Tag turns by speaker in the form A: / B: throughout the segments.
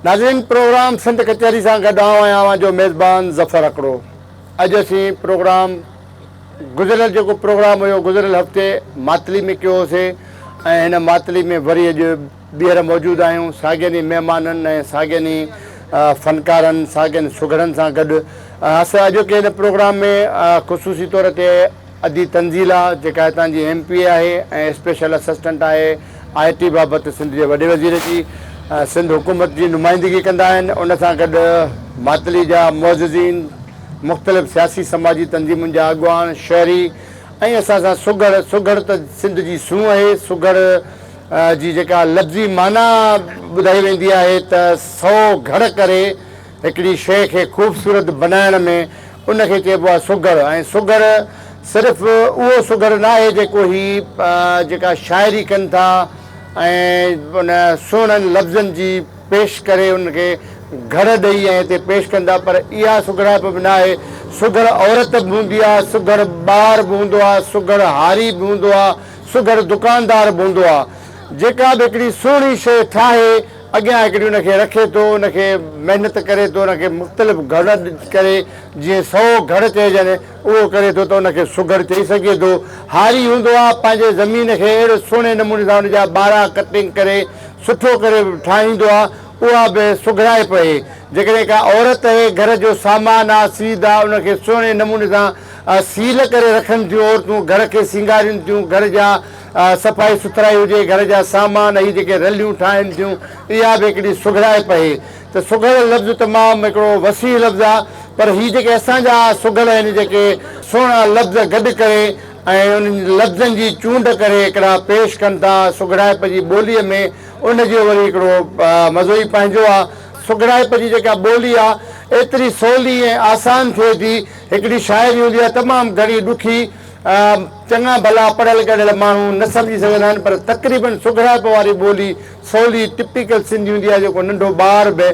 A: नाज़रीन, प्रोग्राम सिंध कचहरी सां गॾु आहियां जो मेज़बान ज़फ़र अकड़ो। अॼु असीं प्रोग्राम गुज़िरियल जेको प्रोग्राम हुयो गुज़िरियल हफ़्ते मातली में कयो होसीं ऐं हिन मातली में वरी अॼु ॿीहर मौजूदु आहियूं साॻियनि ई महिमाननि ऐं साॻियनि ई फ़नकारनि साॻियनि सुघड़नि सां गॾु। असां अॼोके हिन प्रोग्राम में ख़ुशूसी तौर ते अदी तंज़ीला जेका हितां जी MP आहे ऐं स्पेशल असिस्टेंट आहे IT बाबति सिंध जे वॾे वज़ीर जी सिंध हुकूमत जी नुमाइंदगी कंदा आहिनि। उन सां गॾु मातली जा मुअज़्ज़िज़ीन, मुख़्तलिफ़ सियासी समाजी तंज़ीमुनि जा अॻुवान, शहरी ऐं असां सां सुघड़ त सिंध जी सूंहं आहे। सुघड़ जी जेका लफ़्ज़ी माना ॿुधाई वेंदी आहे त 100 घड़ करे हिकिड़ी शइ खे ख़ूबसूरत बनाइण में उनखे चइबो आहे सुघड़। ऐं सुघड़ सिर्फ़ु उहो सुघड़ न आहे जेको ही जेका शाइरी कनि था ऐं उन सुहिणनि लफ़्ज़नि जी पेश करे उनखे घर ॾेई ऐं हिते पेश कंदा, पर इहा सुघड़ाइप बि न आहे। सुघड़ औरत बि हूंदी आहे, सुघड़ ॿार बि हूंदो आहे, सुघड़ हारी बि हूंदो आहे, सुघड़ दुकानदार बि हूंदो आहे। जेका बि हिकिड़ी सुहिणी शइ ठाहे अॻियां हिकिड़ी उनखे रखे थो, उनखे महिनत करे थो, उनखे मुख़्तलिफ़ घड़ करे जीअं 100 घड़ चइजनि उहो करे थो त उनखे सुघड़ चई सघे थो। हारी हूंदो आहे, पंहिंजे ज़मीन खे अहिड़े सुहिणे नमूने सां उनजा ॿारहं कटिंग करे सुठो करे ठाहींदो आहे, उहा बि सुघड़ाइप आहे। जेकॾहिं का औरत आहे, घर जो सामान आहे, सीध आहे, उनखे सुहिणे नमूने सां सील करे रखनि थियूं औरतूं, घर खे सींगारिनि थियूं, घर जा सफ़ाई सुथराई हुजे, घर जा सामान हीअ जेके रलियूं ठाहिनि थियूं, इहा बि हिकिड़ी सुघड़ाइप आहे। त सुघड़ लफ़्ज़ तमामु हिकिड़ो वसी लफ़्ज़ आहे, पर हीअ जेके असांजा सुघड़ आहिनि जेके सुहिणा लफ़्ज़ गॾु करे ऐं उन्हनि लफ़्ज़नि जी चूंड करे हिकिड़ा पेश कनि था सुघड़ाइप जी ॿोलीअ में, उनजो वरी हिकिड़ो मज़ो ई पंहिंजो आहे। सुघड़ाइप जी जेका ॿोली आहे एतिरी सवली ऐं आसान थिए थी। हिकिड़ी शाइरी हूंदी आहे तमामु घणी ॾुखी, चङा भला पढ़ियल गढ़ियल माण्हू न सम्झी सघंदा आहिनि, पर तक़रीबन सुघड़ाइप वारी ॿोली सवली टिपिकल सिंधी हूंदी आहे जेको नंढो ॿार बि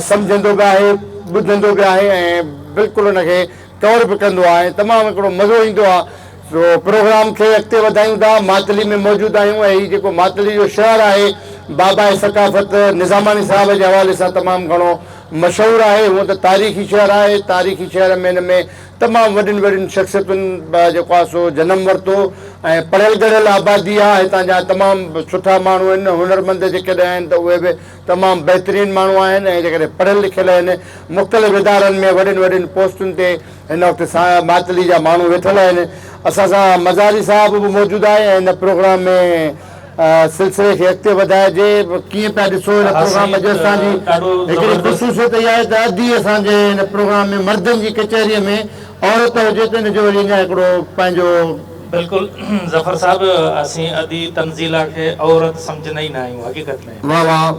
A: सम्झंदो बि आहे, ॿुधंदो बि आहे ऐं बिल्कुलु उनखे कवर बि कंदो आहे। तमामु हिकिड़ो मज़ो ईंदो आहे। सो प्रोग्राम खे अॻिते वधायूं था। मातली में मौजूदु आहियूं ऐं हीउ जेको मातली जो शहरु आहे बाबा सकाफ़त निज़ामानी साहिब जे हवाले सां तमामु घणो मशहूरु आहे। हूअं त तारीख़ी शहरु आहे। तारीख़ी शहर में हिन में तमामु वॾियुनि वॾियुनि शख़्सियतुनि जेको आहे सो जनमु वरितो ऐं पढ़ियल गढ़ियल आबादी आहे। हितां जा तमामु सुठा माण्हू आहिनि, हुनरमंद जेके आहिनि त उहे बि तमामु बहितरीनु माण्हू आहिनि ऐं जेकॾहिं पढ़ियल लिखियल आहिनि, मुख़्तलिफ़ इदारनि में वॾियुनि वॾियुनि पोस्टुनि ते हिन वक़्तु मातली जा माण्हू वेठल आहिनि। असां सां मज़ारी साहिबु बि मौजूदु आहे ऐं हिन प्रोग्राम में सिलसिले खे अॻिते वधाइजे। कीअं पिया ॾिसो हिन प्रोग्राम अॼु असांजी हिकिड़ी ख़ुशूसियत इहा आहे त अॼु असांजे हिन प्रोग्राम में मर्दनि जी कचहरीअ में औरत हुजे त हिनजो वरी अञा हिकिड़ो पंहिंजो
B: बिल्कुलु ज़फ़र साहब, असीं अदी तंज़ीला खे औरत सम्झंदा ई न आहियूं हक़ीक़त में।
A: वाह वाह,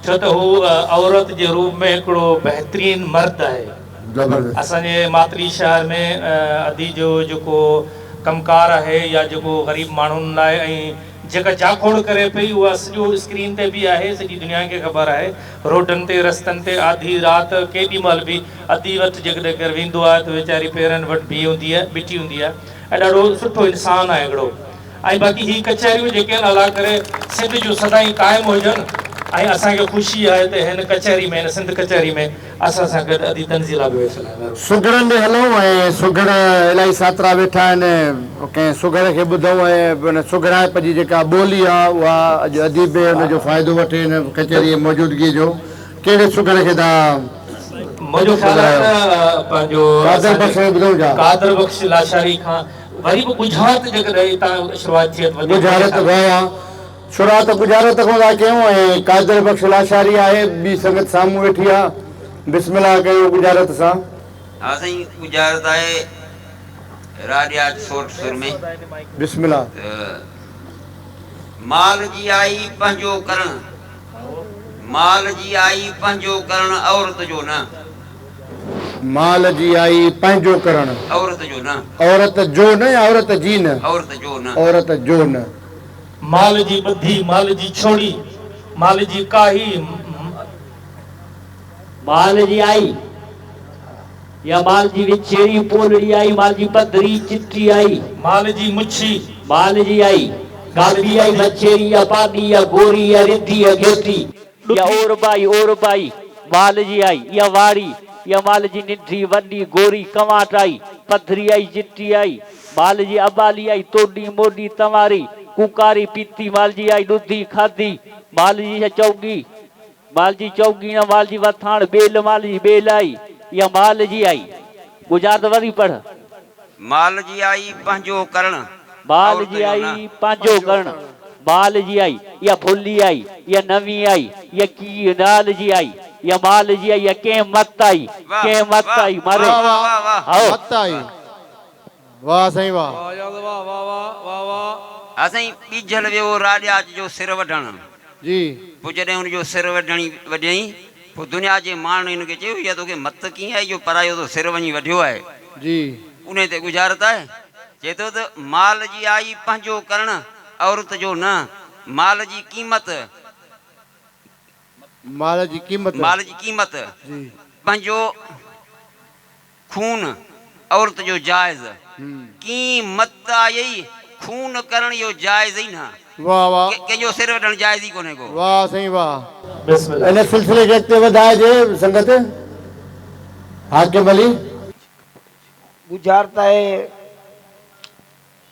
B: छो त हू औरत जे रूप में हिकिड़ो बहितरीनु मर्द आहे। असांजे मातली शहर में अदी जो जेको कमकार आहे या जेको ग़रीब माण्हुनि लाइ ऐं जेका जाखोड़ करे पई उहा सॼो स्क्रीन ते बि आहे, सॼी दुनिया खे ख़बर आहे। रोडनि ते रस्तनि ते आधी राति केॾी महिल बि अधी वटि जेकॾहिं केरु वेंदो आहे त वीचारी पेरनि वटि बीह हूंदी आहे, बीठी हूंदी आहे ऐं ॾाढो सुठो इंसानु आहे हिकिड़ो। ऐं बाक़ी हीअ कचहरियूं जेके आहिनि अला करे सिंध जूं सदाईं क़ाइमु हुजनि ऐं असांखे ख़ुशी आहे त हिन कचहरी में, हिन सिंध कचहरी में असां सां गॾु अदी तंज़ीला बि वेठल आहे।
A: सुघड़नि ॾे हलूं ऐं सुघड़ इलाही सातरा वेठा आहिनि, कंहिं सुघड़ खे ॿुधूं ऐं हुन सुघड़ाइप जी जेका ॿोली आहे उहा अॼु अदीब हुनजो फ़ाइदो वठे हिन कचहरीअ मौजूदगीअ जो। कहिड़े सुघड़ खे तव्हां
B: मुंहिंजो ख़्यालु आहे त पंहिंजो कादर बख़्श लाशारी खां वरी बि गुजरात जेकॾहिं हितां शुरूआत थिए
A: गुजरात विया शुरूआत गुजरात खां था कयूं ऐं कादर बख़्श लाशारी आहे, ॿी संगत साम्हूं वेठी आहे। बिस्मिल्लाह कयूं गुजरात सां।
C: हा साईं, गुजरात आहे राडियात शोट सुर में।
A: बिस्मिल्लाह।
C: माल जी आई पंहिंजो करण, माल जी आई पंहिंजो करण औरत जो न।
A: माल जी आई पंहिंजो करण
C: औरत जो न।
A: औरत जो न या औरत जी न?
C: औरत जो न।
A: औरत जो न।
B: माल जी ॿधी, माल जी छोड़ी, माल जी काही,
D: माल जी आई या माल जी विछेरी पोलड़ी आई, माल जी पधरी चिट्ठी आई,
B: माल जी मुछी,
D: माल जी आई गाबी आई मछेरी या पानी या गोरी या रिद्धि या घेटी, या और बाई माल जी आई या वारी या माल जी निंठी वडी गोरी कमाट आई पथरी आई चिट्टी आई माल जी अबाली आई तोडी मोडी तमारी कुकारी पीती माल जी आई दूधी खाधी माल जी चौगी ना माल जी वथाण बेल माल जी बेल आई या माल जी आई गुजरात वरी पढ़
C: माल जी आई पंहिंजो करण
D: माल जी आई पंहिंजो करण माल जी आई या फुल्ली आई या नवी आई या की नाल जी आई या माल जी आई या के मत आई मारे
C: वाह वाह वाह
D: आओ
A: मत आई वाह साईं वाह
C: असां बीजल वियो राजाज जो सिर वढण
A: जी
C: पोइ जॾहिं हुनजो सिर वढियईं पोइ दुनिया जे माण्हू हिनखे चयो इहा तोखे मत कीअं आई जो परायो तो सिर वञी वढियो आहे
A: जी
C: उन ते गुज़ारत आहे चए थो त माल जी आई पंहिंजो करण औरत जो न माल जी क़ीमत
A: माल जी क़ीमत जी
C: पंहिंजो खून औरत जो जायज़ क़ीमत आई खून करण जो जायज़ ई न
A: वाह वाह
C: कंहिंजो सिर वढण जायज़ ई कोन्हे को
A: वाह साईं वाह
B: बिस्मिल्लाह
A: इन सिलसिले खे अॻिते वधाइजे संगत हाकिम अली
E: गुजारता है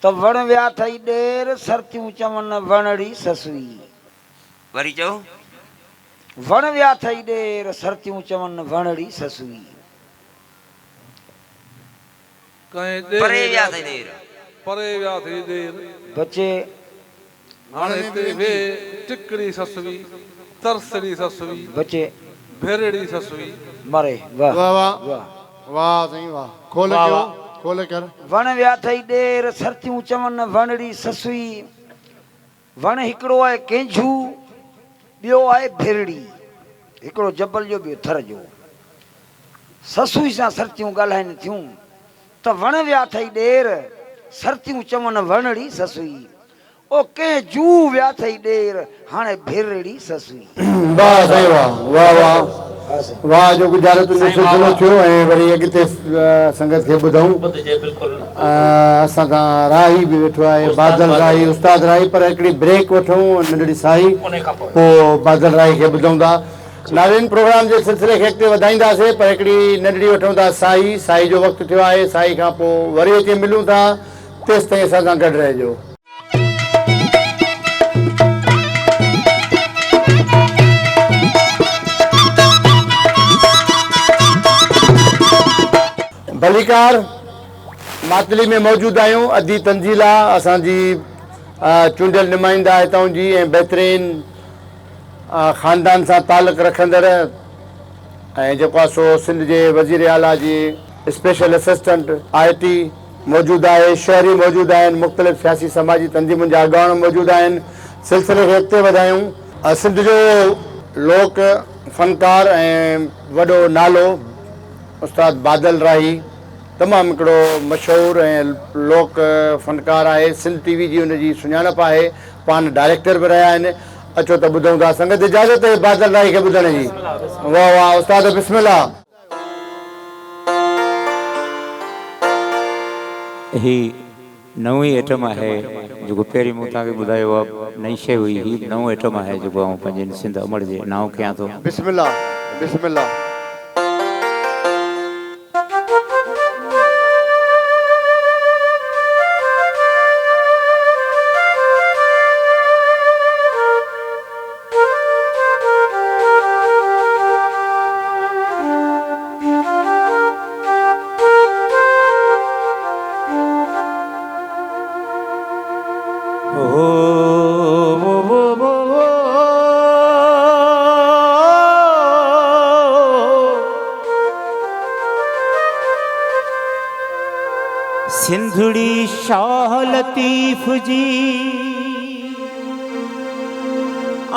E: तो वण व्या थई ॾेर सरतियूं चवनि वणड़ी ससुई
C: वरी चओ
E: वण व्या थई ॾेर सरतियूं चवनि वणड़ी ससुई
C: परे विया अथई ॾेर
F: परे विया थी देर
E: बचे
F: हाणे हिते वे टिकड़ी ससुई तरसड़ी ससुई
E: बचे
F: भेरड़ी ससुई
E: मरे वाह
A: वाह वाह
E: वाह
A: वाह साईं वाह खोल
E: वाह,
A: कयो
E: वाह।
A: खोल कर
E: वण व्या थई ॾेर सरतियूं चवनि वणड़ी ससुई वण हिकिड़ो आहे केंझू ॿियो आहे भेरड़ी हिकिड़ो जबल जो ॿियो थर जो ससुई सां सरतियूं ॻाल्हाइनि थियूं त वण व्या थई ॾेर सरतियूं चवनि वणड़ी ससुई ओ कंहिं जू विया थई ॾेर हाणे भेरड़ी ससुई
A: वाह साईं वाह वाह वाह वाह जो गुजारत जो सिलसिलो थियो ऐं वरी अॻिते संगत खे ॿुधूं
B: ॿुधिजे बिल्कुलु
A: असां खां राही बि वेठो आहे बादल राही उस्ताद राही पर हिकिड़ी ब्रेक वठूं नंढड़ी साई
B: उन खां पोइ
A: पोइ बादल राही खे ॿुधूं था नाज़रीन प्रोग्राम जे सिलसिले खे अॻिते वधाईंदासीं पर हिकिड़ी नंढड़ी वठूं था साई जो वक़्तु थियो आहे साई खां पोइ वरी अची मिलूं था तेसि ताईं असां सां गॾु रहिजो भलीकार मातली में मौजूद आहियूं अदी तंज़ील आहे असांजी चूंडियल नुमाइंदा हितां जी ऐं बहितरीन ख़ानदान सां तालुक रखंदड़ ऐं जेको आहे सो सिंध जे वज़ीर आला जी स्पेशल असिस्टेंट IT मौजूदु आहे शहरी मौजूदु आहिनि मुख़्तलिफ़ सियासी समाजी तंज़ीमुनि जा अॻवान मौजूदु आहिनि सिलसिले खे अॻिते वधायूं सिंध जो लोक फ़नकार ऐं वॾो नालो उस्ताद बादल राही तमामु हिकिड़ो मशहूरु ऐं लोक फ़नकार आहे सिंध TV जी हुनजी सुञाणप आहे पाण डायरेक्टर बि रहिया आहिनि अचो त ॿुधूं था संगत इजाज़त आहे बादल राही खे ॿुधण जी वाह वाह उस्ताद बिस्मिल्लाह
G: ही नवी आइटम है जो पहिरीं मूं तव्हांखे ॿुधायो आहे नई शइ हुई ही नओं आइटम आहे जेको आउं पंहिंजे सिंध अमर जे नाव कयां थो
A: बिस्मिल्लाह बिस्मिल्लाह
G: सिंधुड़ी शाह लतीफ़ जी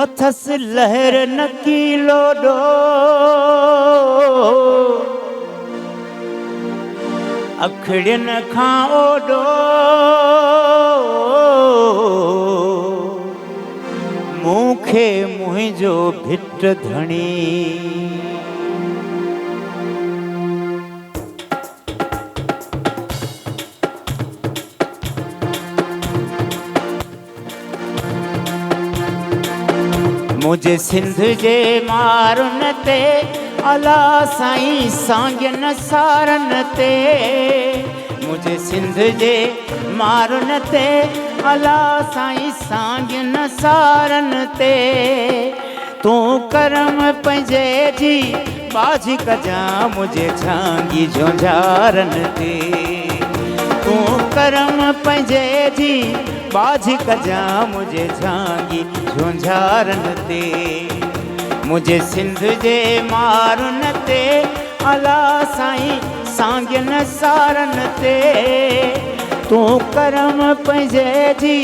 G: अथस लहर नकीलो डो अखड़ियन खां ओडो मूंखे मुंहिंजो भिट धणी मुझे सिंध जे मारुन ते अला साईं सांगन सारन ते मुझे सिंध जे मारुन ते अला साईं सांगन सारन ते तू करम पंहिंजे जी बाजी कजा मुझे झांगी झोंझारन ते तू करम पंहिंजे जी बाजी कजा मुझे झांगी झोंझारन ते मुझे सिंध जे मारुन ते अला साईं सांगन सारन ते तू करम पंहिंजे जी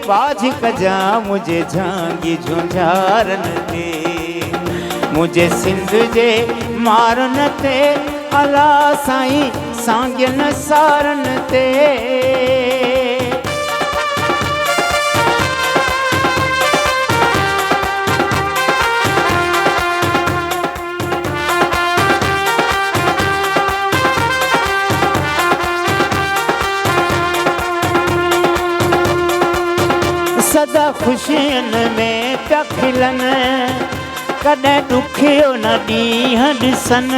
G: बाजी कजा मुझे झांगी झोंझारन ते मुझे सिंध जे मारुन ते अला साईं सांगन सारन ते सदा खुशियन में पिया खिलन कॾहिं ॾुखियो न ॾींहं ॾिसन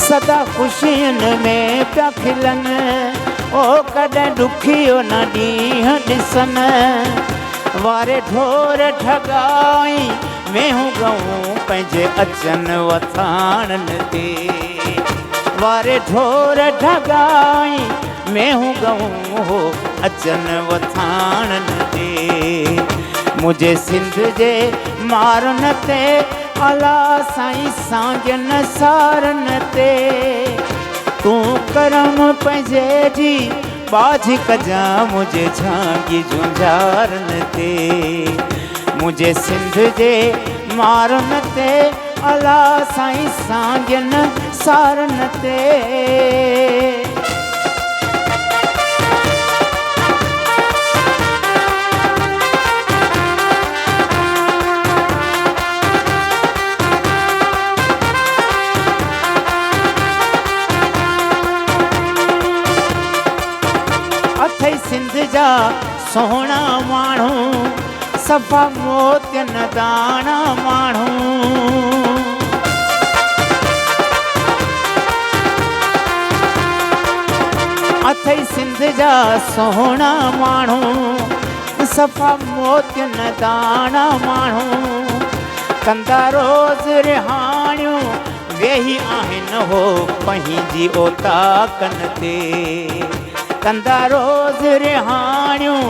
G: सदा खुशियन में पिया खिलन ओ कॾहिं ॾुखियो न ॾींहं ॾिसन वारे ढोर ठगाई मेहूं गऊं पंहिंजे अचन वथाणनि ते वारे ढोर ठगाई मेहूं गऊं हो अचन वथाणनि ते मुझे सिंध जे मारुन ते अला साईं सांगन सारन ते तू करम पंहिंजे जी बाजी कजा मुझे झांगी झोंझारन ते मुझे सिंध जे मारुन ते अला साईं सांगन सारन ते अथई सिंध जा सोहणा माण्हू सफ़ा मोतियन दाणा माण्हू अथई सिंध जा सोहणा माण्हू सफ़ा मोतियन दाणा माण्हू कंदा रोज़ रिहाणियूं वेही आहिनि हो पंहिंजी ओताकन ते कंदा रोज़ रिहाणियूं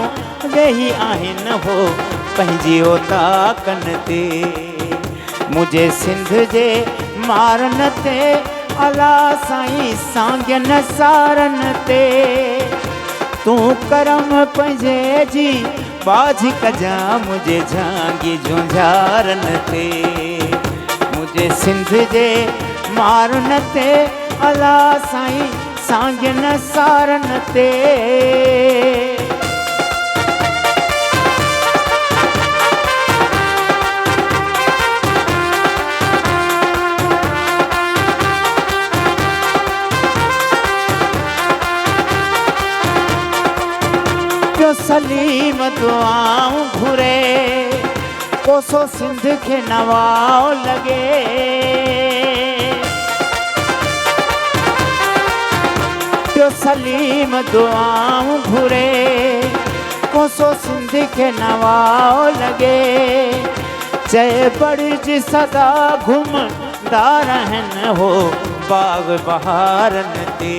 G: वेही आहिनि हो पंहिंजी ओताकन ते मुझे सिंध जे मारुन ते अला साईं सांगन सारन ते तू करम पंहिंजे जी बाजी कजा मुझे झांगी झोंझारन ते मुझे सिंध जे मारुन ते अला साईं सांगन सारन ते पियो सलीम दुआऊं घुरे कोसो सिंध खे नवाओ लॻे पियो सलीम दुआऊं घुरे कोसो सिंध खे नवाओ लॻे चए बड़िजी सदा घुमंदा रहनि हो बाग बहारन ते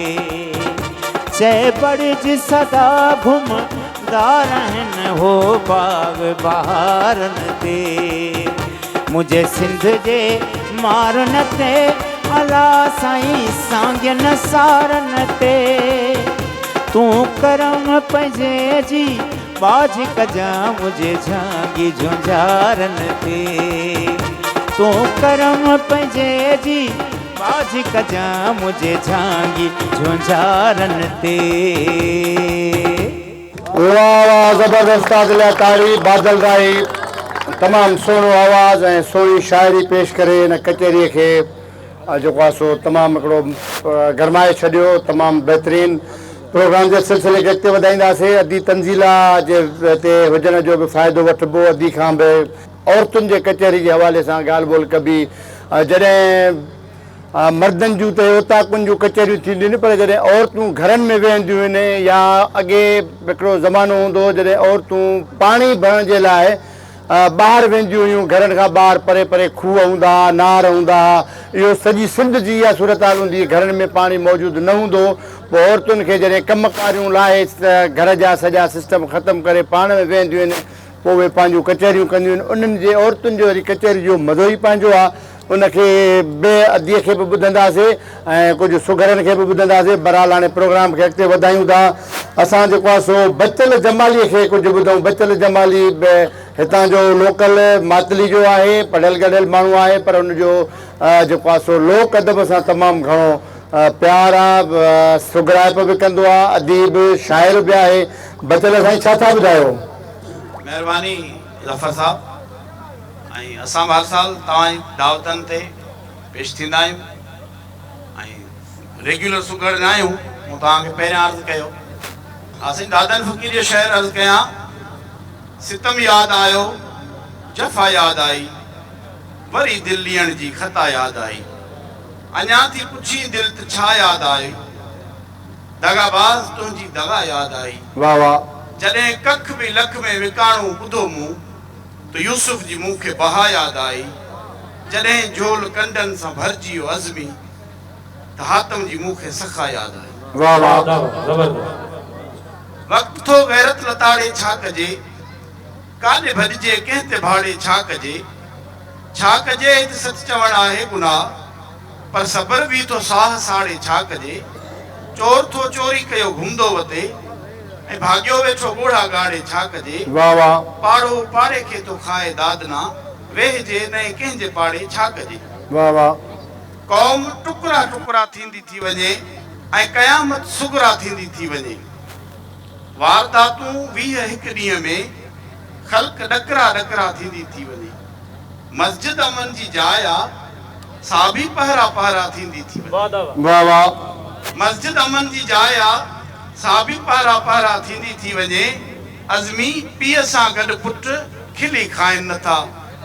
G: चए बड़िजी सदा घुमंदा रहनि हो बाग बहारन ते मुझे सिंध जे मारुन ते अला साईं सांगन सारन ते तू करम पंहिंजे जी बाजी कजा मुझे झांगी झोंझारन ते तू करम पंहिंजे जी बाजी कजा मुझे झांगी झोंझारन ते
A: वाह वाह ज़बरदस्त आदिल ताड़ी बादल राही तमामु सुहिणो आवाज़ ऐं सुहिणी शाइरी पेश करे हिन कचेरीअ खे जेको आहे सो तमामु हिकिड़ो गरमाए छॾियो तमामु बहितरीनु प्रोग्राम जे सिलसिले खे अॻिते वधाईंदासीं। अदी तंज़ीला जे ते हुजण जो बि फ़ाइदो वठिबो। अदी खां बि औरतुनि जे कचहरी जे हवाले सां ॻाल्हि ॿोल कबी। जॾहिं मर्दनि जूं त ओताकुनि जूं कचहरियूं थींदियूं आहिनि, पर जॾहिं औरतूं घरनि में वेहंदियूं आहिनि या अॻे हिकिड़ो ज़मानो हूंदो हो जॾहिं औरतूं पाणी भरण जे लाइ ॿाहिरि वेंदियूं हुयूं, घरनि खां ॿाहिरि परे परे खूह हूंदा हुआ, नार हूंदा हुआ। इहो सॼी सिंध जी इहा सूरत हाल हूंदी हुई, घरनि में पाणी मौजूदु न हूंदो हो। पोइ औरतुनि खे जॾहिं कम कारियूं लाहे घर जा सॼा सिस्टम ख़तमु करे पाण में वेहंदियूं आहिनि, पोइ उहे पंहिंजूं कचहरियूं कंदियूं आहिनि। उन्हनि जे औरतुनि जो वरी कचहरी जो मज़ो ई पंहिंजो आहे। उनखे ॿिए अदीअ खे बि ॿुधंदासीं ऐं कुझु सुघरनि खे बि ॿुधंदासीं। बहरहाल हाणे प्रोग्राम खे अॻिते वधायूं था। असां जेको आहे सो बचल जमालीअ खे कुझु ॿुधूं। बचल जमाली हितां जो लोकल मातली जो आहे, पढ़ियल गढ़ियल माण्हू आहे, पर हुनजो जेको आहे सो लोक अदब सां तमामु घणो प्यार आहे। सुघराइप बि कंदो आहे, अदीब शाइर बि आहे। बचल साईं छा था ॿुधायो?
H: महिरबानी ज़फ़र साहब। ऐं असां हर साल तव्हांजी दावतनि ते पेश थींदा आहियूं ऐं रेगुलर सुघड़ न आहियूं। मूं तव्हांखे पहिरियां अर्ज़ु कयो, असीं दादन फ़क़ीर जो शहर अर्ज़ु कयां। सितम यादि आयो, जफ़ा यादि आई, वरी दिलि ॾियण जी ख़ता यादि आई। अञा थी पुछी दिलि त छा यादि आई, दगाबाज़ तुंहिंजी दगा यादि आई।
A: वाह वाह।
H: जॾहिं कख बि लख में विकाणो ॿुधो मूं त यूसुफ जी मूंखे बहा यादि आई। जॾहिं झोल कंडनि सां भरिजी वियो अज़मी त हातम जी मूंखे सखा यादि आई।
A: वाह वाह।
H: वक़्तु थो गैरत लताड़े छा कजे, काॾे भॼिजे कंहिं ते भाड़े छा कजे। छा कजे हिते सच चवणु आहे गुनाह, पर सबर बि थो साह साड़े छा कजे। चोर थो चोरी कयो घुमंदो वते ऐं भाॻियो वेठो ॻोढ़ा ॻाड़े छा कजे।
A: वाह वाह।
H: पाड़ो पाड़े खे तो खाए दादना, वेहजे न कंहिंजे पाड़े छा कजे।
A: वाह वाह।
H: क़ौम टुकड़ा टुकड़ा थींदी थी वञे ऐं क़यामत सुगरा थींदी थी वञे। वारदातूं 20 हिकु ॾींहं में, ख़ल्क़ ॾकरा ॾकरा थींदी थी वञे। मस्जिद अमन जी जाइ आहे, साबी पहरा पहरा थींदी थी वञे।
A: वाह वाह।
H: मस्जिद अमन जी जाइ आहे, साबी पहरा पहरा थींदी थी वञे। अज़मी पीउ सां गॾु पुट खिली खाइनि नथा,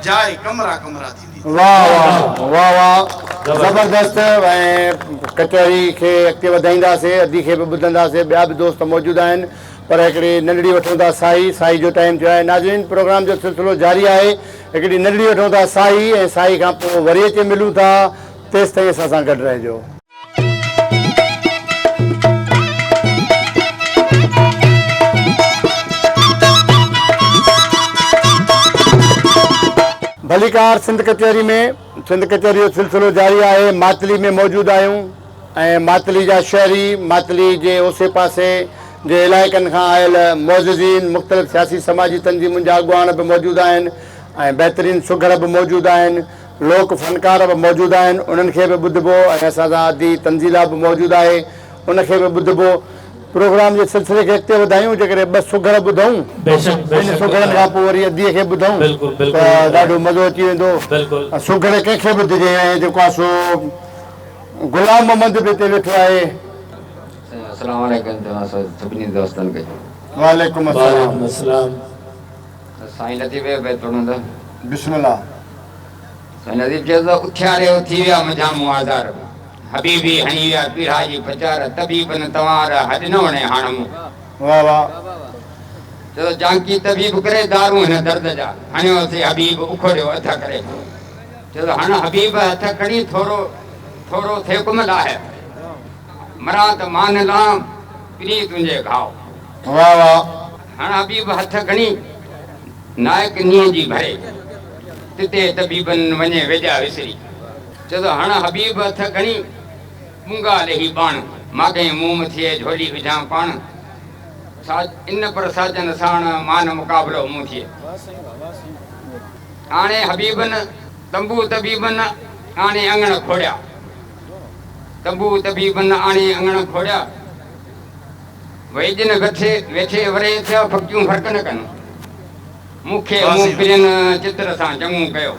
H: जाइ कमरा कमरा थींदी।
A: वाह वाह वाह वाह। ज़बरदस्त। ऐं कचहरी खे अॻिते वधाईंदासीं, अदी खे बि ॿुधंदासीं। ॿिया बि दोस्त मौजूदु आहिनि, पर हिकिड़ी नंढड़ी वठूं था साई। साई जो टाइम थियो आहे। नाज़रीन, प्रोग्राम जो सिलसिलो जारी आहे। हिकिड़ी नंढड़ी वठूं था साई, ऐं साई खां पोइ वरी अचे मिलूं था। तेसि ताईं असां सां गॾु रहिजो। भलीकार सिंध कचहरी में, सिंध कचहरी जो सिलसिलो जारी आहे। मातली में मौजूदु आहियूं ऐं मातली जा शहरी, मातली जे ओसे पासे जे इलाइक़नि खां आयल मोज़िज़ीन, मुख़्तलिफ़ सियासी समाजी तंज़ीमुनि जा अॻुवान बि मौजूदु आहिनि ऐं बहितरीनु सुघर बि मौजूदु आहिनि। लोक फनकार बि मौजूदु आहिनि, उन्हनि खे बि ॿुधिबो। ऐं असां सां अदी तंज़ीला बि मौजूदु आहे, उनखे बि ॿुधिबो। प्रोग्राम जे सिलसिले खे अॻिते वधायूं। जेकॾहिं 2 सुघर ॿुधूं, इन सुघरनि खां पोइ वरी अदीअ खे ॿुधूं त ॾाढो मज़ो अची वेंदो। सुघर कंहिंखे ॿुधिजे। ऐं जेको आहे सो गुलाम मोहम्मद बि हिते वेठो आहे।
I: अस्सलाम वालेकुम सभिनी दोस्तनि खे।
A: वालेकुम अस्सलाम।
I: साईं लतीफ़ बैत पढ़ूं था।
A: बिस्मिल्लाह।
I: साईं लतीफ़ चए थो, उथियारियो थी विया मुंहिंजा मुआज़ार, हबीबी हणी विया पीढ़ा जी पचार, तबीबन तव्हां हॾ न वणे हाणे मूं।
A: वाह वाह।
I: चए थो, जानकी तबीब करे दारू हिन दर्द जा, हणियोसीं हबीब उखोड़ियो हथ करे। चए थो, हाणे हबीब हथ खणी थोरो थोरो थिए कुमल आहे, मरां त मान लां प्री तुंहिंजे घाव।
A: वाह वाह।
I: हाणे हबीब हथ खणी नायक नीअ जी भरे, तिते तबीबन वञे वेझा विसरी। चए थो, हाणे हबीब हथ खणी मुंगा लेही बाण, मागे मुंह थिए झोली विझां पाण। इन पर साजन साण मान मुक़ाबलो मूं थिए। हाणे हबीबन तंबू तबीबन आणे अंगण खोड़िया, तंबू तबीबन आणे अंगण खोड़िया। वैजन वेठे वरे थिया फकियूं फर्क न कनि, मूंखे मुंह फिरनि चित्र सां चङो कयो।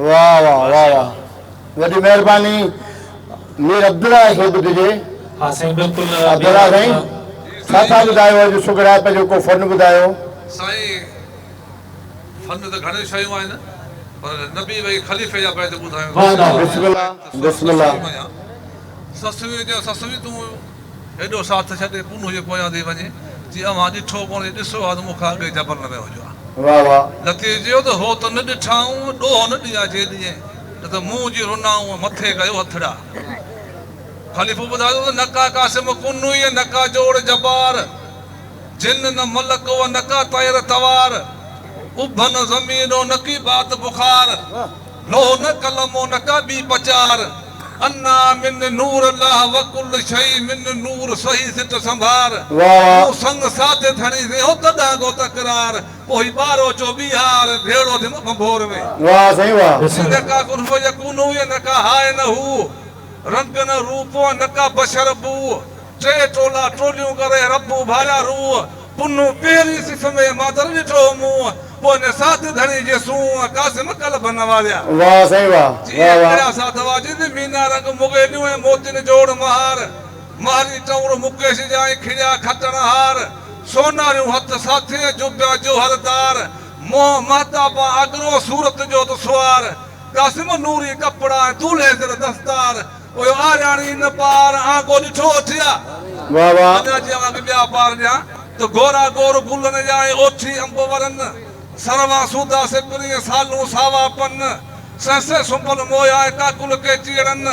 A: वाह वाह वाह वाह। वॾी महिरबानी। मीर अब्दुल्ला खे ॿुधिजे।
B: हाँ साईं, बिल्कुल।
A: अब्दुल्ला साईं। छा ॿुधायो अॼु सुगराए पंहिंजो को फन ॿुधायो।
F: साईं फन त घणे शयूं आहिनि पर नबी भई ख़लीफ़े जा पैदा ॿुधायूं।
A: बिस्मिल्लाह बिस्मिल्लाह।
F: ससुरी तूं हेॾो साथ छॾे पुन जे पोयां थी वञे जी अवां ॾिठो कोन्हे ॾिसो आहे त मूंखां अॻे जबल न वियो हुजे।
A: वाह वाह।
F: लती चयो त हो त न ॾिठाऊं ॾोह न ॾियां जे ॾींहं न त मुंहुं जी रुनाऊं मथे कयो हथड़ा। ख़लीफ़ो ॿुधायो त नका कासिम कुन हुई नका जोड़ जबार जिन न मलक व नका तैर तवार उभन ज़मीनो नकी बात बुखार लो न कलमो नका बी पचार अन्ना मिन नूर अल्लाह वकुल शई मिन नूर सही सिट संभार
A: वाह
F: संग साथ थणी से हो तदा गो तकरार कोई बारो चो बिहार भेड़ो थे भोर में।
A: वाह सही वाह।
F: नका कुन हो यकुन हुई नका हाय न हु रंग न रूपो नका बशर बू टे टोला टोलियूं करे रब्बू भाया रू पुन्नु पेरी सिफ में मादर ॾिठो मुंह पोइ साथ धणी जे सूं कासिम कल बनवालिया।
A: वाह सही वाह। वाह वाह।
F: साथ वाजिद मीना रंग मुगेलियूं ऐं मोतिन जोड़ महार मारी टौर मुकेश जाए खिड़िया खटण हार सोनारियूं हथ साथे जुबिया जो हरदार मोह महताबा अगरो सूरत जो तो सुवार कासिम नूरी कपड़ा दूल्हे सिर दस्तार ओयो आराणी न पार आंगो ॾिठो थिया।
A: वाह वाह।
F: अञा जी आगे ॿिया पार ॾियां तो गोरा गोर गुलन जाए ओठी अंब वरन सरवा सूदा से प्रिय सालू सावा पन ससे सुंबल मोया काकुल के चीड़न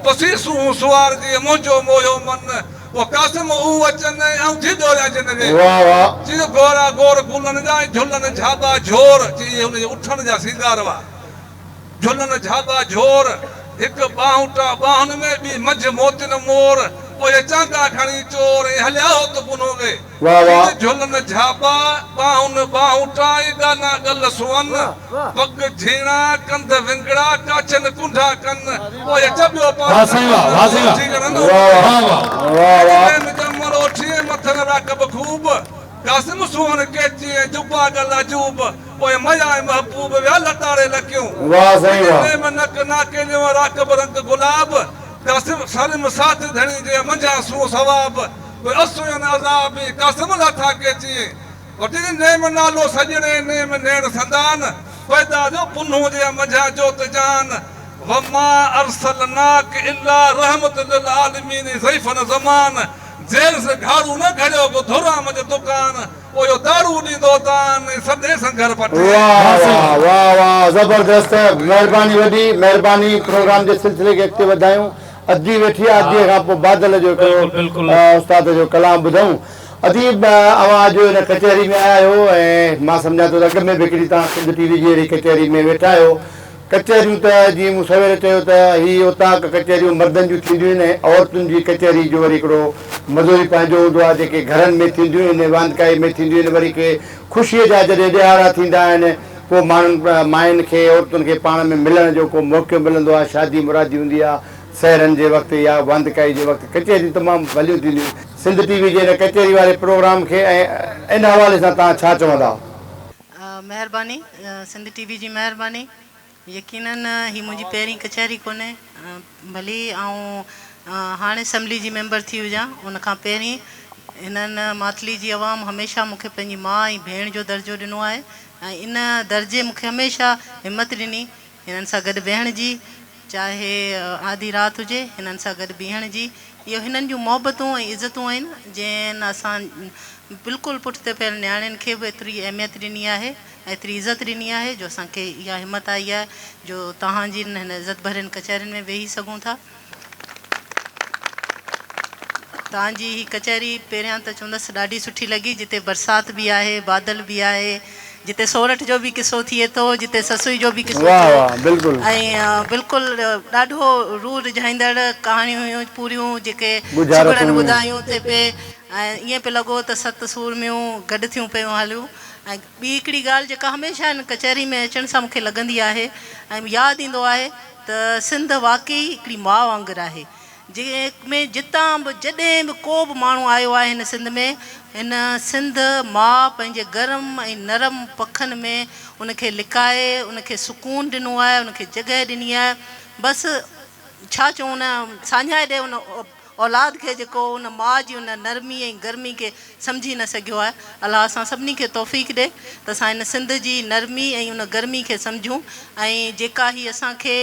F: पसीसू सुवार जी मोजो मोयो मन वो कासिम ऊ अचन ऐं जिदो राजन रे।
A: वाह वाह।
F: जी गोरा गोर गुलन जाए झुलन झाबा झोर जी हुन उठण जा सिंगार वा झुलन झाबा झोर एक बाहुटा बाहन में भी मझ मोतिन मोर ओए चांगा खणी चोर हलिया हो तो पुनोगे।
A: वाह वाह।
F: झुलन झाबा बाहुन बाहुटा गाना गल सुवन पग झीणा कंध विंगड़ा काचन कुंडा कन ओए चबियो पा।
A: वाह सही वाह। वाह सही वाह। वाह वाह। वाह वाह।
F: जमल ओठी मथन राकब खूब कासिम सुवन केची जुबा गला जूब ओए मया महबूब वे लतारे लक्यूं।
A: वाह सही वाह।
F: ने नक नाके जो राकब रंग गुलाब कासिम सरिम साथ धणी जे मंझा सू सवाब कोई असुयन अज़ाब कासिम लाथा केची वटी नेम नालो सजणे नेम नेण संदान पैदा जो पुन्नु जे मंझा जोत जान वमा अरसलनाक इल्ला रहमत लिल आलमीन ज़ैफन ज़मान जेल से घारू न घड़ियो को धुरा मज दुकान ओयो दारू दींदो तान सदे संघर पटे।
A: वाह वाह वाह वाह जबरदस्त। मेहरबानी वॾी मेहरबानी। प्रोग्राम जे सिलसिले खे अॻिते वधायूं। अधी वेठी आहे अधीअ खां पोइ बादल जो उस्ताद जो कलाम ॿुधूं। अदीब अवां अॼु हिन कचहरी में आया आहियो ऐं मां सम्झां थो त अॻ में बि हिकिड़ी तव्हां सिंध टीवी जी अहिड़ी कचहरी में वेठा आहियो। कचहरियूं त जीअं मूं सवेर चयो त हीअ उतां कचहरियूं मर्दनि जूं थींदियूं आहिनि ऐं औरतुनि जी कचहरी जो वरी हिकिड़ो मज़ो ई पंहिंजो हूंदो आहे। जेके घरनि में थींदियूं आहिनि वांदकाई में थींदियूं आहिनि वरी के ख़ुशीअ जा जॾहिं ॾियारा थींदा आहिनि पोइ माण्हुनि मायुनि खे औरतुनि खे पाण में मिलण जो को मौक़ो मिलंदो आहे। शादी मुरादी हूंदी आहे सहरनि जे वक़्तु या वांदकाई जे वक़्तु कचहरियूं तमामु भलियूं थींदियूं। सिंध टीवी जे हिन कचहरी वारे प्रोग्राम खे ऐं इन हवाले सां तव्हां छा चवंदा?
J: महिरबानी सिंध टीवी जी महिरबानी। यकीनन ही मुंहिंजी पहिरीं कचहरी कोन्हे भली ऐं हाणे असैम्बली जी मेंबर थी हुजां उन खां पहिरीं हिननि मातली जी अवाम हमेशह मूंखे पंहिंजी माउ ऐं भेण जो दर्जो ॾिनो आहे ऐं इन दर्जे मूंखे हमेशह हिमत ॾिनी हिननि सां गॾु वेहण जी चाहे आधी राति हुजे हिननि सां गॾु बीहण जी। इहो हिननि जूं मोहबतूं ऐं इज़तूं आहिनि जंहिं असां बिल्कुलु पुठिते पियल नियाणियुनि खे बि एतिरी अहमियत ॾिनी आहे एतिरी इज़त ॾिनी आहे जो असांखे इहा हिमत आई आहे जो तव्हांजी हिन इज़त भरियलु कचहरियुनि में वेही सघूं था। तव्हांजी ही कचहरी पहिरियां त चवंदसि ॾाढी सुठी लॻी जिते बरसाति बि आहे बादल बि आहे जिते सोरठ जो बि किसो थिए थो जिते ससुई जो बि किसो ऐं बिल्कुलु ॾाढो रूह रिझाईंदड़ कहाणियूं हुयूं पूरियूं जेके सुगड़नि ॿुधायूं थिए पे ऐं ईअं पियो लॻो त सत सूरमियूं गॾु थियूं पियूं हलियूं। ऐं ॿी हिकिड़ी ॻाल्हि जेका हमेशह हिन कचहरी में अचण सां मूंखे लॻंदी आहे ऐं यादि ईंदो आहे त सिंध वाक़ई हिकिड़ी माउ वांगुरु आहे जंहिंमें जितां बि जॾहिं बि को बि माण्हू आयो आहे हिन सिंध में हिन सिंध माउ पंहिंजे गरम ऐं नरम पखनि में उनखे लिकाए उनखे सुकून ॾिनो आहे उनखे जॻह ॾिनी आहे। बसि छा चऊं न साञाए ॾे औलाद खे जेको उन माउ जी उन नरमी ऐं गर्मी खे सम्झी न सघियो आहे। अलाह असां सभिनी खे तौफ़ीक़ ॾे त असां हिन सिंध जी नरमी ऐं उन गर्मी खे सम्झूं ऐं जेका ही असांखे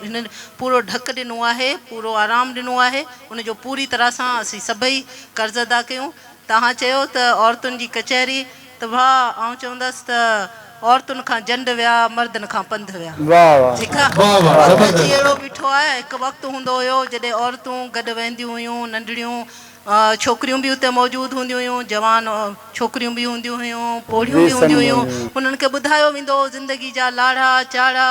J: हिन पूरो ढक ॾिनो आहे, पूरो आराम ॾिनो आहे, उनजो पूरी तरह सां असीं सभई कर्ज़ अदा कयूं। तव्हां चयो त औरतुनि जी कचहरी, त भाउ आउं चवंदसि त औरतुनि खां जंड विया, मर्दनि खां पंध विया। जेका अहिड़ो बीठो आहे, हिकु वक़्तु हूंदो हुयो जॾहिं औरतूं गॾु वेंदियूं हुयूं, नंढड़ियूं छोकिरियूं बि उते मौजूदु हूंदियूं हुयूं, जवान छोकिरियूं बि हूंदियूं हुयूं, पोड़ियूं बि हूंदियूं हुयूं। उन्हनि खे ॿुधायो वेंदो ज़िंदगी जा लाड़ा चाड़ा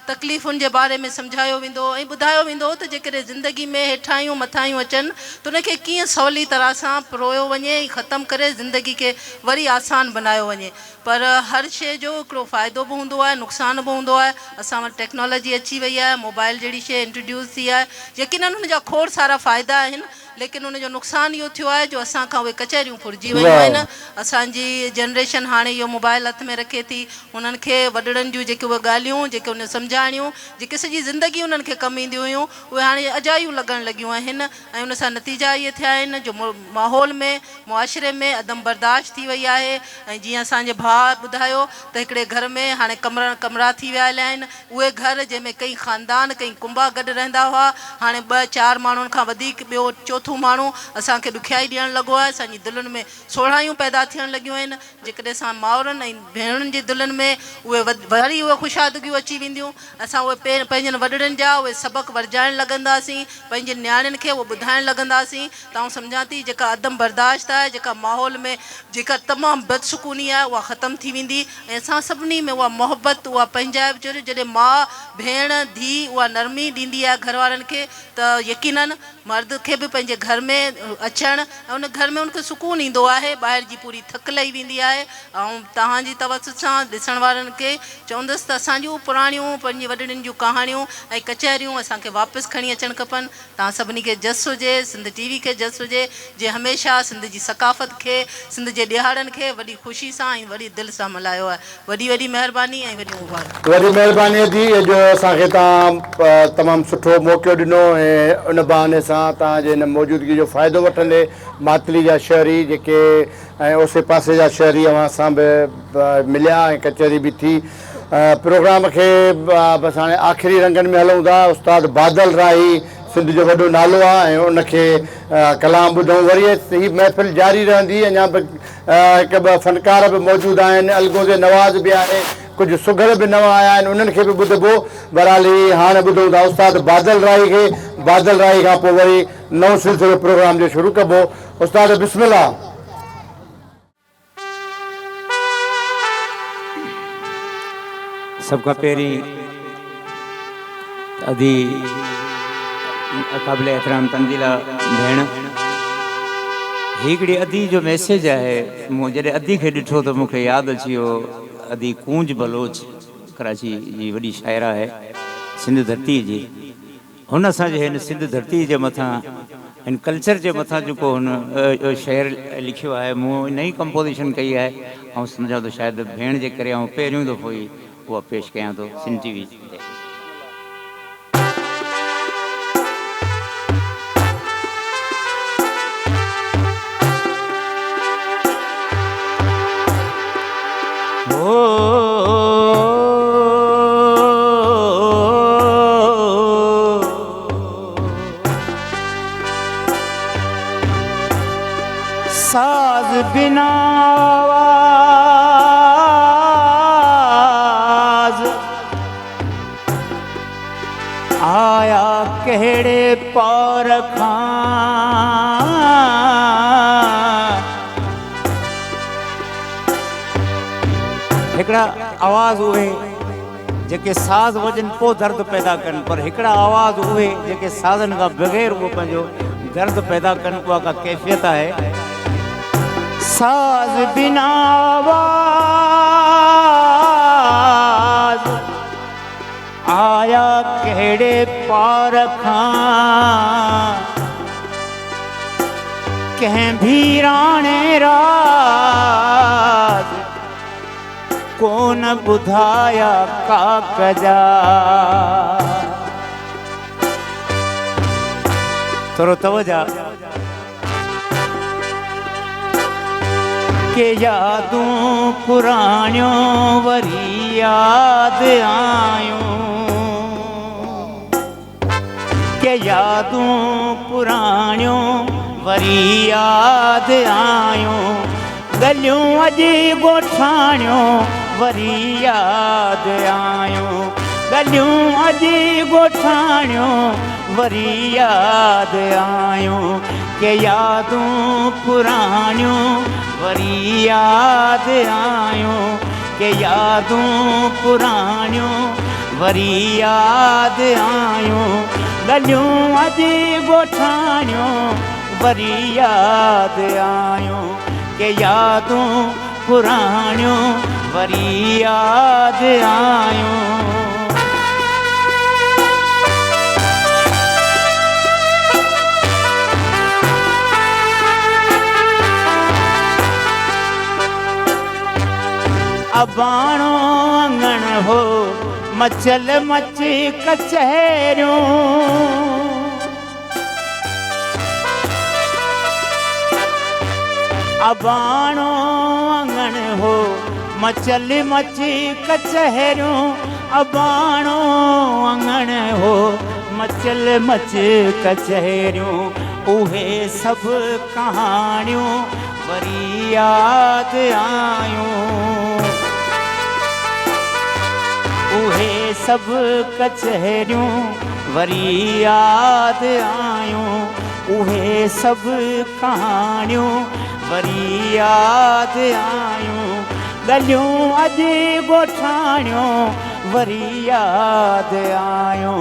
J: तकलीफ़ुनि जे बारे में सम्झायो वेंदो ऐं ॿुधायो वेंदो त जेकॾहिं ज़िंदगी में हेठायूं मथायूं अचनि त उनखे कीअं सवली तरह सां पिरोयो वञे ऐं ख़तमु करे ज़िंदगी खे वरी आसान बनायो वञे। पर हर शइ जो हिकिड़ो फ़ाइदो बि हूंदो आहे, नुक़सान बि हूंदो आहे। असां वटि टेक्नोलॉजी अची वई आहे, मोबाइल जहिड़ी शइ इंट्रोड्यूस थी आहे, यकीननि हुनजा खोड़ सारा फ़ाइदा आहिनि, लेकिन उनजो नुक़सान इहो थियो आहे जो असांखां उहे कचहरियूं फुरिजी वियूं आहिनि। असांजी जनरेशन हाणे इहो मोबाइल हथ में रखे थी, उन्हनि खे वॾड़नि जूं जेके उहे ॻाल्हियूं, जेके उन सम्झाइणियूं, जेके सॼी ज़िंदगी उन्हनि खे कमु ईंदियूं हुयूं, उहे हाणे अजायूं लॻण लॻियूं आहिनि ऐं उन सां नतीजा इहे थिया आहिनि जो माहौल में, मुआशिरे में अदम बर्दाश्त थी वई आहे। ऐं जीअं असांजे भाउ ॿुधायो त हिकिड़े घर में हाणे कमरा थी विया आहिनि, उहे घर जंहिंमें कई ख़ानदान, कई कुंबा गॾु रहंदा हुआ, हाणे 2-4 माण्हुनि खां वधीक ॿियो चोथों माण्हू असांखे ॾुखियाई ॾियणु लॻो आहे। असांजी दिलनि में सोढ़ायूं पैदा थियणु लॻियूं आहिनि। जेकॾहिं असां माउरनि ऐं भेणुनि जी दिलनि में उहे वरी उहे ख़ुशादगियूं अची वेंदियूं, असां उहे पंहिंजनि वॾड़नि जा उहे सबक़ वरजाइणु लॻंदासीं, पंहिंजे नियाणियुनि खे उहो ॿुधाइणु लॻंदासीं। त आउं सम्झां थी जेका अदम बर्दाश्त आहे, जेका माहौल में जेका तमामु बदसुकूनी आहे, उहा ख़तमु थी वेंदी ऐं असां सभिनी में उहा मोहबत, उहा पंहिंजाइप, जॾहिं माउ भेण धीउ उहा नरमी ॾींदी आहे घर वारनि खे, त यकीननि मर्द खे बि पंहिंजे घर में अचणु ऐं उन घर में उनखे सुकून ईंदो आहे, ॿाहिरि जी पूरी थक लही वेंदी आहे। ऐं तव्हांजी तवसुत सां ॾिसण वारनि खे चवंदसि त असांजूं पुराणियूं पंहिंजी वॾड़ियुनि जूं कहाणियूं ऐं कचहरियूं असांखे वापसि खणी अचणु खपनि। तव्हां सभिनी खे जस हुजे, सिंध TV खे जस हुजे, जे हमेशह सिंध जी सकाफ़त खे, सिंध जे ॾिहाड़नि खे वॾी ख़ुशी सां ऐं वॾी दिलि सां मल्हायो आहे। वॾी वॾी महिरबानी ऐं वॾी मुबारक।
A: वॾी महिरबानी जी, जो असांखे तव्हां तमामु सुठो मौक़ो ॾिनो ऐं उन बहाने सां तव्हांजे हिन मौजूदगी जो फ़ाइदो वठंदे मातली जा शहरी जेके ऐं ओसे पासे जा शहरी अवां सां बि मिलिया ऐं कचहरी बि थी। प्रोग्राम खे बसि हाणे आख़िरी रंगनि में हलूं था। उस्ताद बादल राही सिंध जो वॾो नालो आहे ऐं उनखे कलाम ॿुधूं। वरी हीअ महफ़िल जारी रहंदी। अञा बि हिकु ॿ फ़नकार बि मौजूदु आहिनि, अलगोज़े नवाज़ बि आहे, कुझु सुघर बि नवां आया आहिनि, उन्हनि खे बि ॿुधबो। बहरहाल हाणे ॿुधूं था उस्ताद बादल राही खे। बादल राही खां पोइ वरी नओं सिलसिलो प्रोग्राम जो शुरू कबो। उस्ताद बिस्मिल्लाह।
G: सब खां पहिरीं अदी क़ाबिल एहतराम तंज़ीला भेण, हिकिड़ी अदी जो मैसेज आहे। मूं जॾहिं अदी खे ॾिठो त मूंखे यादि अची वियो अदी कूंज बलोच, कराची जी वॾी शाइरा आहे सिंध धरती जी। हुन असांजे हिन सिंध धरती जे मथां, हिन कल्चर जे मथां जेको हुन शेर लिखियो आहे, मूं इन ई कंपोज़िशन कई आहे। ऐं सम्झां थो शायदि भेण जे करे ऐं पहिरियों दफ़ो ई उहा पेश कयां थो सिंध TV ते।
K: साज बिना आया कहिड़े पार खां,
G: हिकिड़ा आवाज़ उहे जेके साज़ वॼनि पोइ दर्द पैदा कनि, पर हिकिड़ा आवाज़ उहे जेके साज़नि खां बग़ैर उहो पंहिंजो दर्द पैदा कनि, उहा का कैफ़ियत आहे।
K: साज बिना आया कहिड़े पार खां, कंहिं भीराणे राज कोन ॿुधाया काक जा। थोरो तवजा के यादूं पुराणियों वरी याद आयूं के यादूं पुराणियों वरी याद आयूं गलियूं अॼु ॻोठाणियूं वरी याद आयूं गलियूं अॼु ॻोठाणियूं वरी याद आयूं के यादूं पुराणियूं वरी याद आयूं के यादूं पुराणियूं वरी याद आयूं गलियूं अॼु ॻोठाणियूं वरी याद आयूं के यादूं पुराणियूं वरी याद आयूं अबाणो अंगण हो मचल मच कचहरियूं अबाणो अंगण हो मचल मच कचहरियूं अबाणो अंगण हो मचल मच कचहरियूं उहे सभु कहाणियूं वरी याद आयूं उहे सभु कचहरियूं वरी याद आयूं उहे सभु कहाणियूं वरी याद आयूं गलियूं अॼु ॻोठाणियूं वरी याद आयूं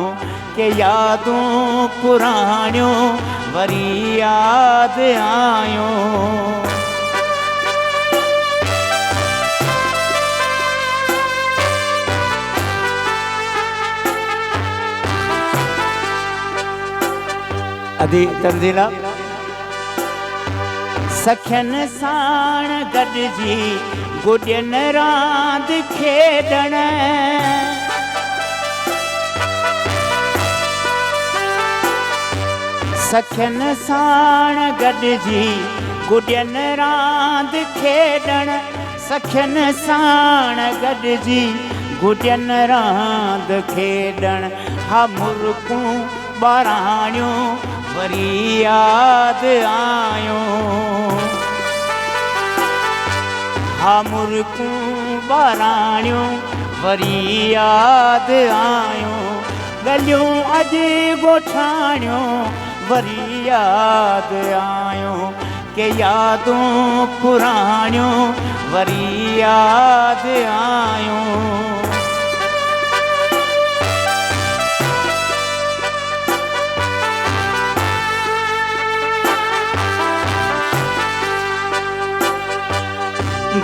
K: के यादूं पुराणियूं वरी याद आयूं अदी तंज़ीला सखियनि साण गॾिजी गुॾियनि रांदि खेॾण सखियनि साण गॾिजी गुॾियनि रांदि खेॾण सखियनि साण गॾिजी गुॾियनि रांदि खेॾण हा मुर्कूं ॿाराणियूं वरी याद आयूं हा मुर्कूं ॿाराणियूं वरी याद आयूं गलियूं अॼु ॻोठाणियूं वरी याद आयूं के यादूं पुराणियूं वरी याद आयूं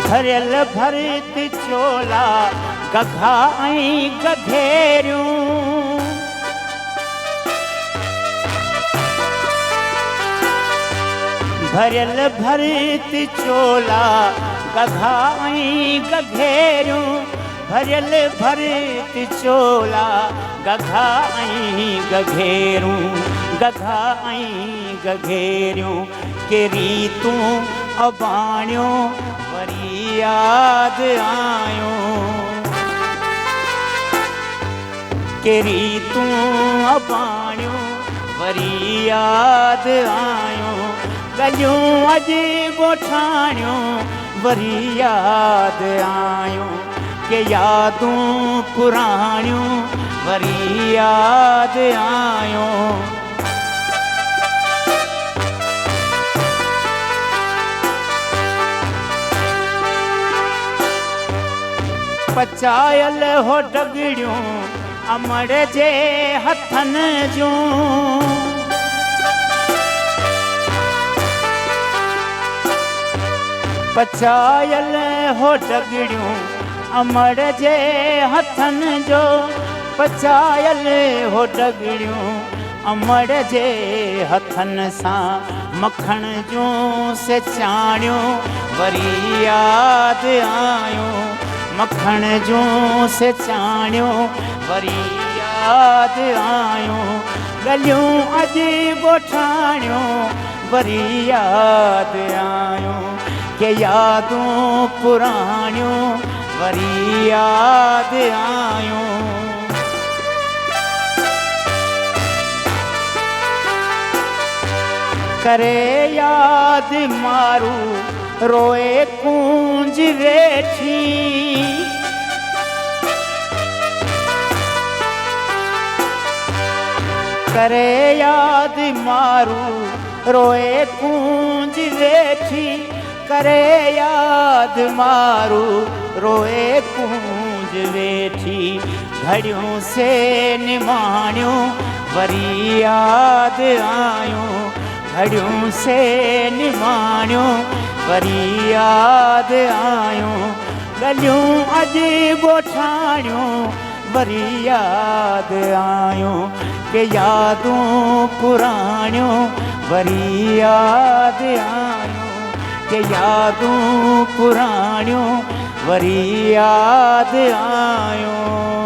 K: भरियल भरत चोला गघा ऐं गघेरियूं भरियल भरत चोला गघा ऐं गघेरियूं भरियल भरत चोला गघा ऐं गघेरियूं गघा ऐं गघेरियूं के रीतूं अबाणियूं वरी याद आयूं के रीतूं अबाणियूं वरी याद आयूं गलियूं अॼु ॻोठाणियूं वरी याद आयूं के यादूं पुराणियूं वरी याद आयूं पचायल हो डगड़ियूं अमर जे हथनि जूं पचायल हो डगड़ियूं अमर जे हथनि जो पचायल हो डगड़ियूं अमर जे हथनि सां मखण जूं से चाणियूं वरी याद आयूं मखण जूं से चाणियूं वरी याद आयूं गलियूं अॼु ॻोठाणियूं वरी यादि आयूं के यादूं पुराणियूं वरी यादि आयूं करे यादि मारू रोए कूंज वेठी करे यादि मारू रोए कूंज वेठी करे यादि मारू रोए कूंज वेठी घड़ियों से निमाणियों वरी यादि आयूं घड़ियों से निमाणियों वरी यादि आयूं गलियूं अॼु ॻोठाणियूं वरी यादि आयूं के यादूं पुराणियूं वरी यादि आयूं के यादूं पुराणियूं वरी यादि आयूं